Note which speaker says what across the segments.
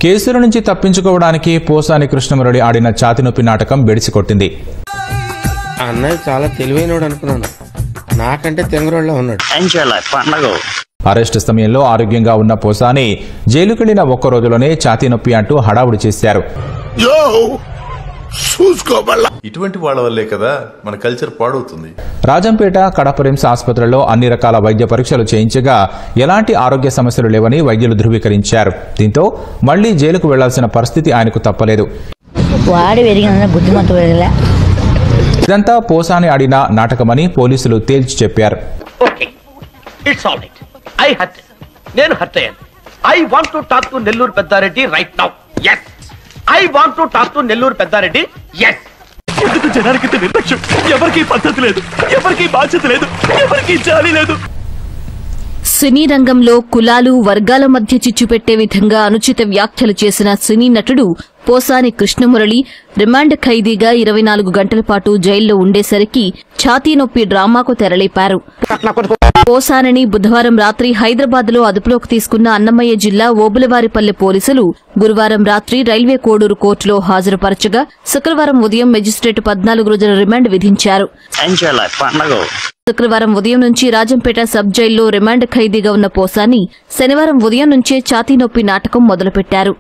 Speaker 1: కేసుల నుంచి తప్పించుకోవడానికి పోసాని కృష్ణమురళి ఆడిన ఛాతీనొప్పి నాటకం బెడిసికొట్టింది.
Speaker 2: అన్నయ్య చాలా తెలివైనోడు అనుకున్నాను, నాకంటే తెంగరోళ్ళ ఉన్నాడు.
Speaker 1: అరెస్టు సమయంలో ఆరోగ్యంగా ఉన్న పోసాని జైలుకెళ్లిన ఒక్క రోజులోనే ఛాతీనొప్పి అంటూ హడావుడి చేశారు.
Speaker 3: ఇటువంటి వాళ్ళ వల్లే కదా మన కల్చర్ పాడవుతుంది.
Speaker 1: రాజంపేట, కడప రిమ్స్ ఆసుపత్రుల్లో అన్ని రకాల వైద్య పరీక్షలు చేయించగా ఎలాంటి ఆరోగ్య సమస్యలు లేవని వైద్యులు ధృవీకరించారు. దీంతో మళ్లీ జైలుకు వెళ్లాల్సిన పరిస్థితి ఆయనకు తప్పలేదు. ఇదంతా పోసాని ఆడిన నాటకమని పోలీసులు తేల్చి చెప్పారు.
Speaker 4: ఎందుకు జనానికి నిర్లక్ష్యం? ఎవరికి పద్ధతి లేదు, ఎవరికి బాధ్యత లేదు, ఎవరికి జాలి లేదు.
Speaker 5: సినీ రంగంలో కులాలు, వర్గాల మధ్య చిచ్చుపెట్టే విధంగా అనుచిత వ్యాఖ్యలు చేసిన సినీ నటుడు పోసాని కృష్ణమురళి రిమాండ్ ఖైదీగా 24 గంటల పాటు జైల్లో ఉండేసరికి ఛాతీనొప్పి డ్రామాకు తెరలేపారు. పోసానిని బుధవారం రాత్రి హైదరాబాద్లో అదుపులోకి తీసుకున్న అన్నమయ్య జిల్లా ఓబులవారిపల్లె పోలీసులు గురువారం రాత్రి రైల్వే కోడూరు కోర్టులో హాజరుపరచగా శుక్రవారం ఉదయం మెజిస్ట్రేట్ 14 రోజుల రిమాండ్ విధించారు. శుక్రవారం ఉదయం నుంచి రాజంపేట సబ్ జైల్లో రిమాండ్ ఖైదీగా ఉన్న పోసాని శనివారం ఉదయం నుంచే ఛాతీనొప్పి నాటకం మొదలుపెట్టారు.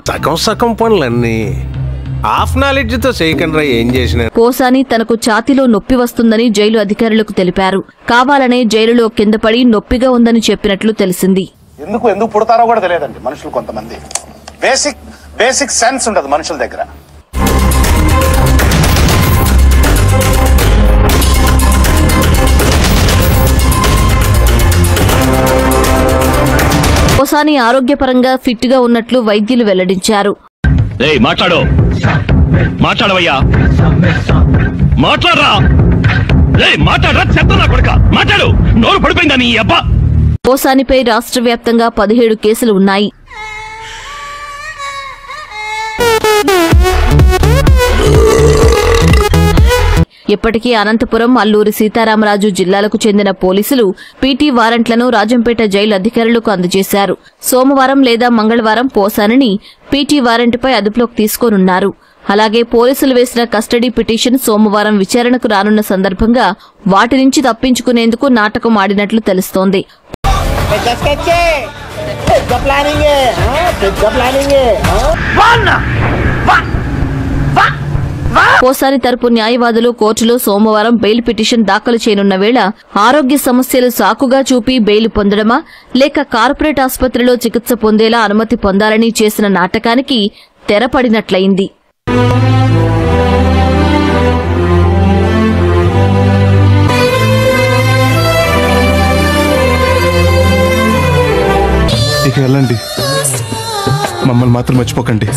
Speaker 5: పోసాని తనకు ఛాతీలో నొప్పి వస్తుందని జైలు అధికారులకు తెలిపారు. కావాలనే జైలులో కింద పడి నొప్పిగా ఉందని చెప్పినట్లు తెలిసింది.
Speaker 6: ఎందుకు పుడతారో కూడా తెలియదండి మనుషులు. కొంతమంది బేసిక్ సెన్స్ ఉండదు మనుషుల దగ్గర.
Speaker 5: పోసాని ఆరోగ్యపరంగా ఫిట్ గా ఉన్నట్లు వైద్యులు వెల్లడించారు. పోసానిపై రాష్ట్ర వ్యాప్తంగా 17 కేసులు ఉన్నాయి. ఇప్పటికీ అనంతపురం, అల్లూరి సీతారామరాజు జిల్లాలకు చెందిన పోలీసులు పీటీ వారెంట్లను రాజంపేట జైలు అధికారులకు అందజేశారు. సోమవారం లేదా మంగళవారం పోసానిని పీటీ వారెంట్పై అదుపులోకి తీసుకోనున్నారు. అలాగే పోలీసులు వేసిన కస్టడీ పిటిషన్ సోమవారం విచారణకు రానున్న సందర్భంగా వాటి నుంచి తప్పించుకునేందుకు నాటకం ఆడినట్లు తెలుస్తోంది. పోసాని తరపు న్యాయవాదులు కోర్టులో సోమవారం బెయిల్ పిటిషన్ దాఖలు చేయనున్న వేళ ఆరోగ్య సమస్యలు సాకుగా చూపి బెయిల్ పొందడమా లేక కార్పొరేట్ ఆసుపత్రిలో చికిత్స పొందేలా అనుమతి పొందాలని చేసిన నాటకానికి తెరపడినట్లయింది.
Speaker 7: ఇక వెళ్ళండి, మమ్మల్ని మాత్రం మర్చిపోకండి.